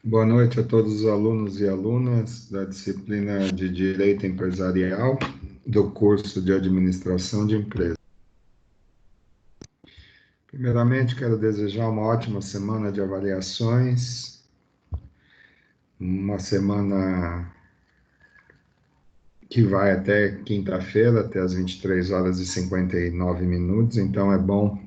Boa noite a todos os alunos e alunas da disciplina de Direito Empresarial do curso de Administração de Empresas. Primeiramente, quero desejar uma ótima semana de avaliações, uma semana que vai até quinta-feira, até as 23 horas e 59 minutos, então é bom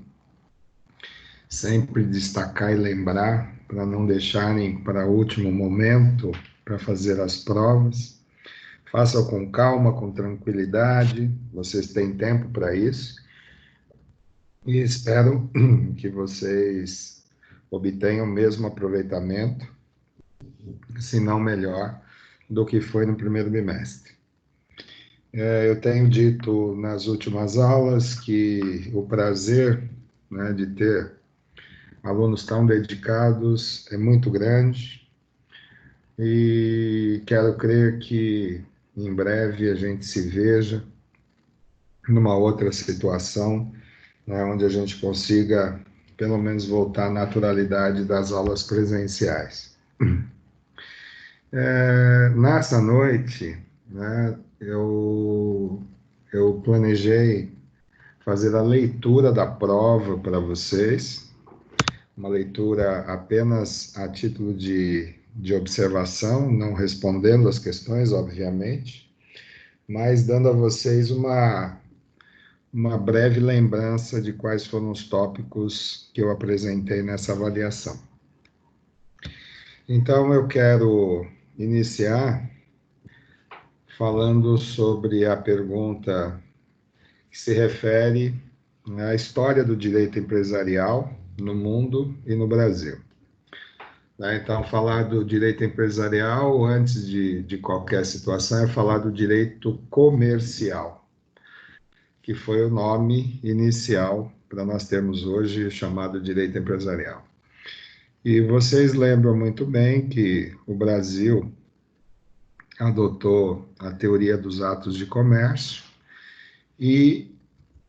sempre destacar e lembrar para não deixarem para o último momento para fazer as provas. Façam com calma, com tranquilidade, vocês têm tempo para isso. E espero que vocês obtenham o mesmo aproveitamento, se não melhor, do que foi no primeiro bimestre. Eu tenho dito nas últimas aulas que o prazer, né, de ter alunos tão dedicados é muito grande e quero crer que em breve a gente se veja numa outra situação, né, onde a gente consiga, pelo menos, voltar à naturalidade das aulas presenciais. Nessa noite, né, eu planejei fazer a leitura da prova para vocês, uma leitura apenas a título de observação, não respondendo as questões, obviamente, mas dando a vocês uma breve lembrança de quais foram os tópicos que eu apresentei nessa avaliação. Então, eu quero iniciar falando sobre a pergunta que se refere à história do direito empresarial no mundo e no Brasil. Então, falar do direito empresarial, antes de qualquer situação, é falar do direito comercial, que foi o nome inicial para nós termos hoje chamado direito empresarial. E vocês lembram muito bem que o Brasil adotou a teoria dos atos de comércio e,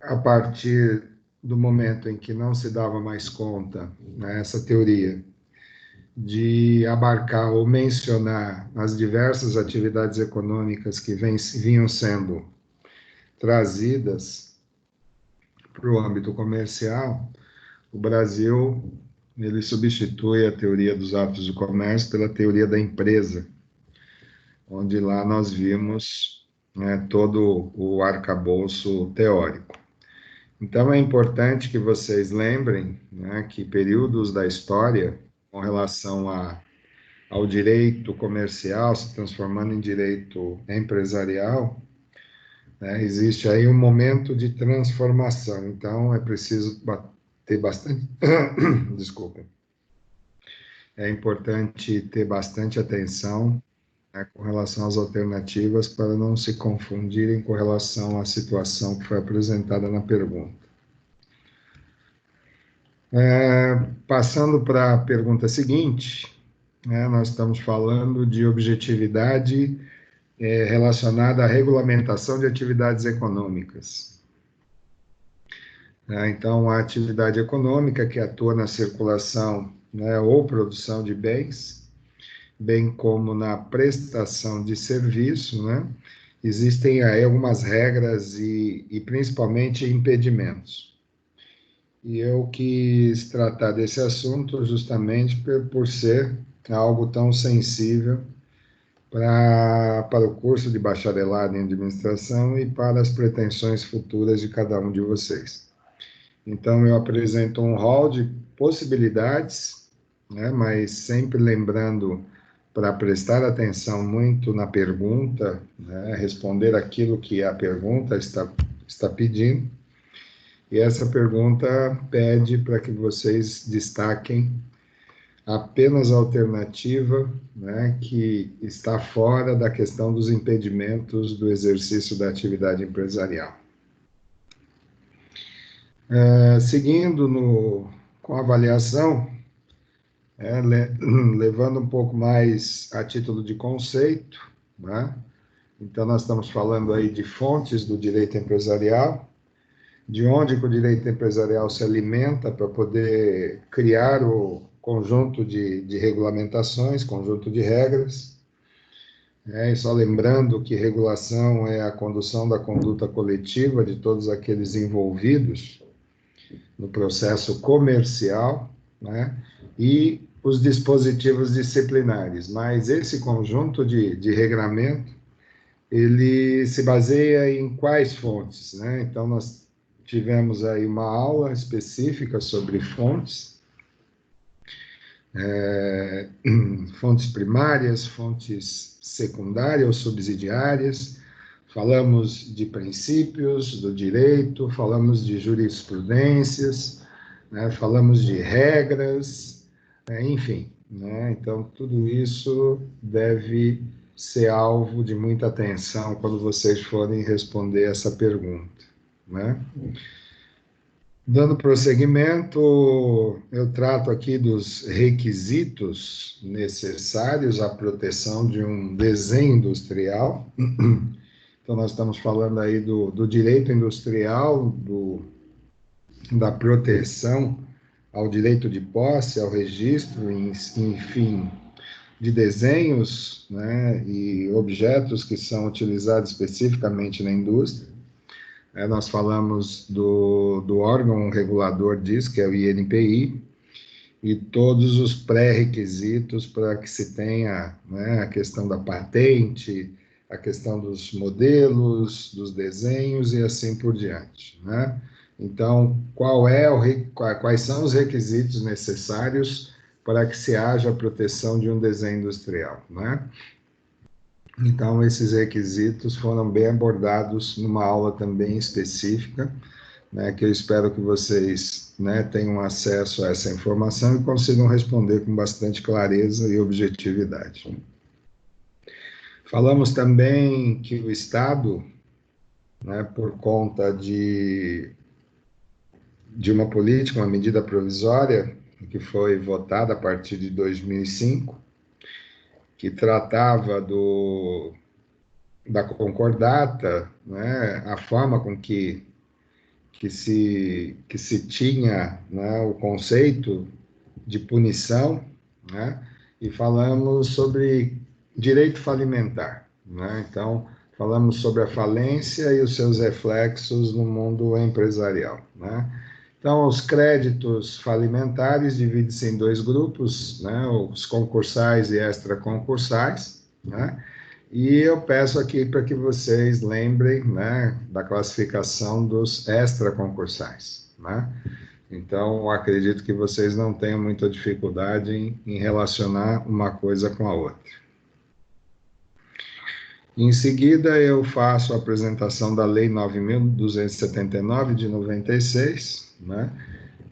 a partir do momento em que não se dava mais conta, né, essa teoria, de abarcar ou mencionar as diversas atividades econômicas que vinham sendo trazidas para o âmbito comercial, o Brasil ele substitui a teoria dos atos de comércio pela teoria da empresa, onde lá nós vimos, né, todo o arcabouço teórico. Então, é importante que vocês lembrem, né, que períodos da história, com relação ao direito comercial se transformando em direito empresarial, né, existe aí um momento de transformação. Então, é preciso ter bastante... Desculpa. É importante ter bastante atenção, né, com relação às alternativas para não se confundirem com relação à situação que foi apresentada na pergunta. Passando para a pergunta seguinte, né, nós estamos falando de objetividade relacionada à regulamentação de atividades econômicas. Então, a atividade econômica que atua na circulação, né, ou produção de bens, bem como na prestação de serviço, né, existem aí algumas regras e principalmente impedimentos. E eu quis tratar desse assunto justamente por ser algo tão sensível para o curso de bacharelado em administração e para as pretensões futuras de cada um de vocês. Então, eu apresento um rol de possibilidades, né, mas sempre lembrando para prestar atenção muito na pergunta, né, responder aquilo que a pergunta está pedindo. E essa pergunta pede para que vocês destaquem apenas a alternativa, né, que está fora da questão dos impedimentos do exercício da atividade empresarial. Seguindo com a avaliação, levando um pouco mais a título de conceito, né? Então, nós estamos falando aí de fontes do direito empresarial, de onde que o direito empresarial se alimenta para poder criar o conjunto de regulamentações, conjunto de regras. E só lembrando que regulação é a condução da conduta coletiva de todos aqueles envolvidos no processo comercial, né? E os dispositivos disciplinares. Mas esse conjunto de regramento, ele se baseia em quais fontes, né? Então, nós tivemos aí uma aula específica sobre fontes, fontes primárias, fontes secundárias ou subsidiárias, falamos de princípios do direito, falamos de jurisprudências, né? Falamos de regras, enfim, né? Então, tudo isso deve ser alvo de muita atenção quando vocês forem responder essa pergunta, né? Dando prosseguimento, eu trato aqui dos requisitos necessários à proteção de um desenho industrial. Então, nós estamos falando aí do direito industrial, da proteção ao direito de posse, ao registro, enfim, de desenhos, né, e objetos que são utilizados especificamente na indústria. Nós falamos do órgão regulador disso, que é o INPI, e todos os pré-requisitos para que se tenha, né, a questão da patente, a questão dos modelos, dos desenhos e assim por diante, né? Então, quais são os requisitos necessários para que se haja a proteção de um desenho industrial, né? Então, esses requisitos foram bem abordados numa aula também específica, né, que eu espero que vocês, né, tenham acesso a essa informação e consigam responder com bastante clareza e objetividade. Falamos também que o Estado, né, por conta de uma política, uma medida provisória, que foi votada a partir de 2005, que tratava da concordata, né, a forma com que se tinha, né, o conceito de punição, né, e falamos sobre direito falimentar, né? Então, falamos sobre a falência e os seus reflexos no mundo empresarial, né? Então, os créditos falimentares dividem-se em dois grupos, né? Os concursais e extraconcursais, né? E eu peço aqui para que vocês lembrem, né, da classificação dos extraconcursais, né? Então, acredito que vocês não tenham muita dificuldade em relacionar uma coisa com a outra. Em seguida, eu faço a apresentação da Lei 9.279, de 96, né,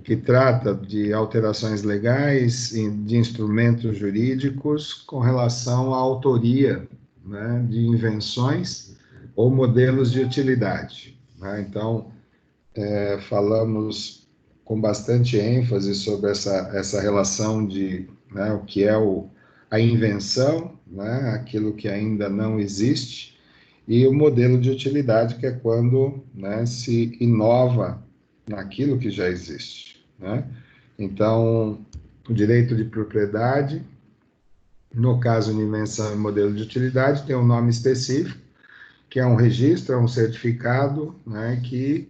que trata de alterações legais e de instrumentos jurídicos com relação à autoria, né, de invenções ou modelos de utilidade, né? Então, falamos com bastante ênfase sobre essa relação de, né, o que é a invenção, né, aquilo que ainda não existe, e o modelo de utilidade, que é quando, né, se inova naquilo que já existe, né? Então, o direito de propriedade, no caso de invenção e modelo de utilidade, tem um nome específico, que é um registro, é um certificado, né, que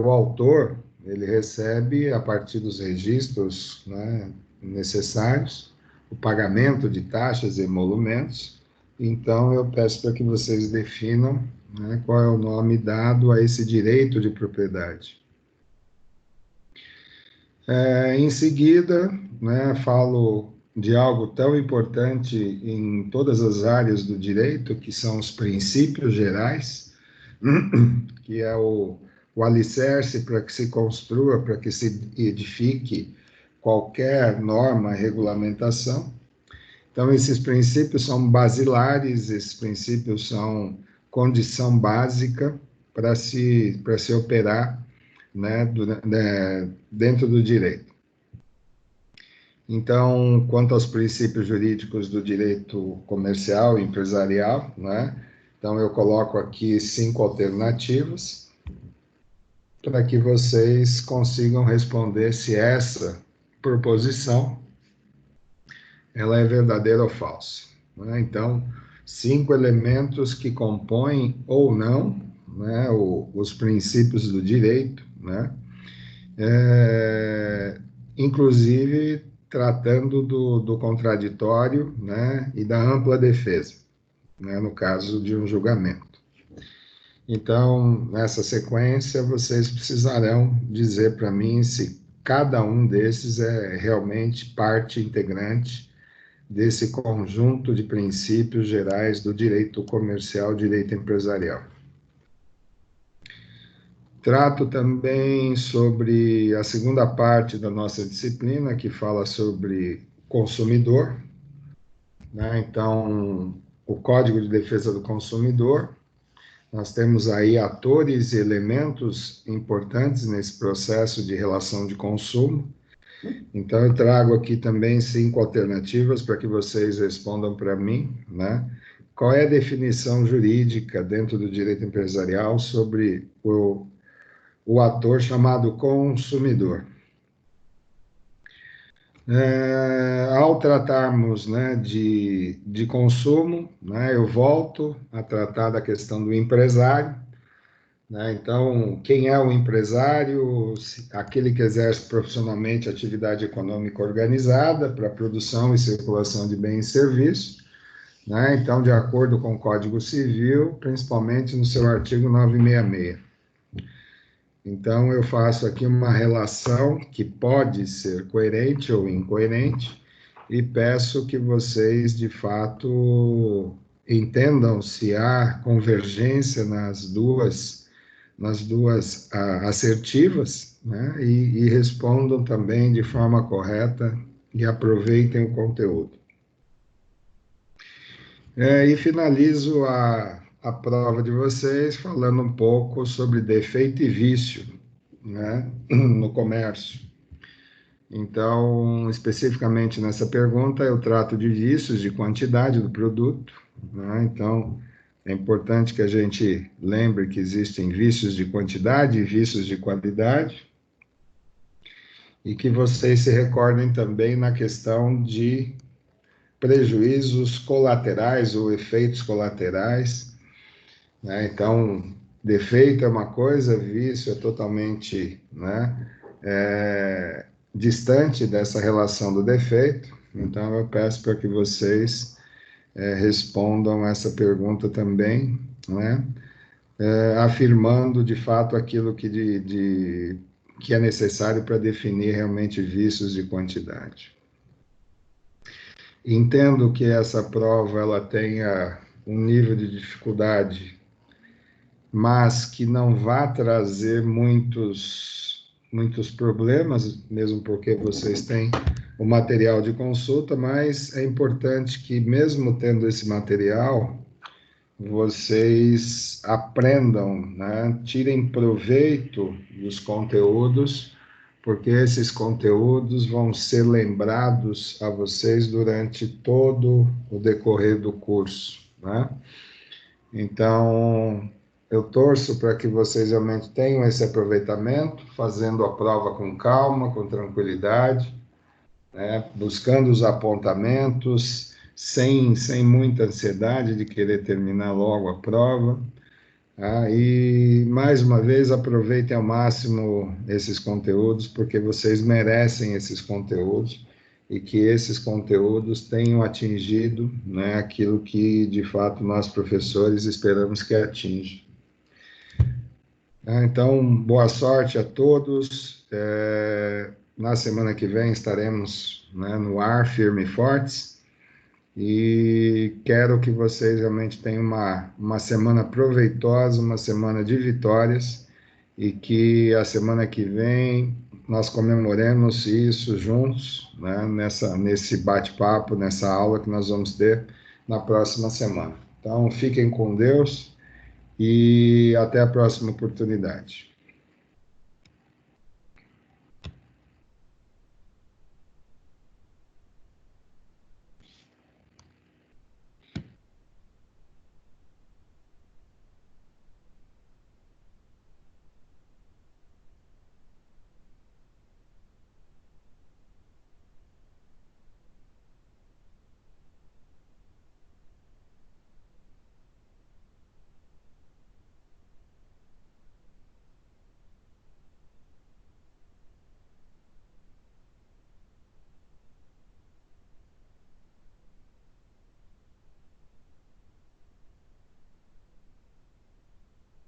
o autor ele recebe, a partir dos registros, né, necessários, o pagamento de taxas e emolumentos. Então, eu peço para que vocês definam, né, qual é o nome dado a esse direito de propriedade. Em seguida, né, falo de algo tão importante em todas as áreas do direito, que são os princípios gerais, que é o alicerce para que se construa, para que se edifique qualquer norma, regulamentação. Então, esses princípios são basilares, esses princípios são condição básica para se operar, né, dentro do direito. Então, quanto aos princípios jurídicos do direito comercial e empresarial, né, então eu coloco aqui 5 alternativas. para que vocês consigam responder se essa proposição ela é verdadeira ou falsa, né? Então, 5 elementos que compõem ou não, né, os princípios do direito, né? É, inclusive tratando do contraditório, né, e da ampla defesa, né, no caso de um julgamento. Então, nessa sequência, vocês precisarão dizer para mim se cada um desses é realmente parte integrante desse conjunto de princípios gerais do direito comercial, direito empresarial. Trato também sobre a segunda parte da nossa disciplina, que fala sobre consumidor, né? Então, o Código de Defesa do Consumidor. Nós temos aí atores e elementos importantes nesse processo de relação de consumo. Então, eu trago aqui também 5 alternativas para que vocês respondam para mim, né? Qual é a definição jurídica dentro do direito empresarial sobre o ator chamado consumidor? Ao tratarmos, né, de consumo, né, eu volto a tratar da questão do empresário, né? Então, quem é o empresário? Aquele que exerce profissionalmente atividade econômica organizada para produção e circulação de bens e serviços, né? Então, de acordo com o Código Civil, principalmente no seu artigo 966. Então, eu faço aqui uma relação que pode ser coerente ou incoerente e peço que vocês, de fato, entendam se há convergência nas duas assertivas, né? E respondam também de forma correta e aproveitem o conteúdo. E finalizo a prova de vocês falando um pouco sobre defeito e vício, né, no comércio. Então, especificamente nessa pergunta, eu trato de vícios de quantidade do produto, né? Então, é importante que a gente lembre que existem vícios de quantidade e vícios de qualidade, e que vocês se recordem também na questão de prejuízos colaterais ou efeitos colaterais, né? Então, defeito é uma coisa, vício é totalmente, né, distante dessa relação do defeito. Então, eu peço para que vocês respondam essa pergunta também, né, afirmando de fato aquilo que é necessário para definir realmente vícios de quantidade. Entendo que essa prova ela tenha um nível de dificuldade, mas que não vá trazer muitos problemas, mesmo porque vocês têm o material de consulta, mas é importante que, mesmo tendo esse material, vocês aprendam, né? Tirem proveito dos conteúdos, porque esses conteúdos vão ser lembrados a vocês durante todo o decorrer do curso, né? Então, eu torço para que vocês realmente tenham esse aproveitamento, fazendo a prova com calma, com tranquilidade, né? Buscando os apontamentos, sem muita ansiedade de querer terminar logo a prova. E, mais uma vez, aproveitem ao máximo esses conteúdos, porque vocês merecem esses conteúdos e que esses conteúdos tenham atingido, né, aquilo que, de fato, nós, professores, esperamos que atinja. Então, boa sorte a todos. Na semana que vem estaremos, né, no ar, firme e fortes. E quero que vocês realmente tenham uma semana proveitosa, uma semana de vitórias, e que a semana que vem nós comemoremos isso juntos, né, nesse bate-papo, nessa aula que nós vamos ter na próxima semana. Então, fiquem com Deus e até a próxima oportunidade.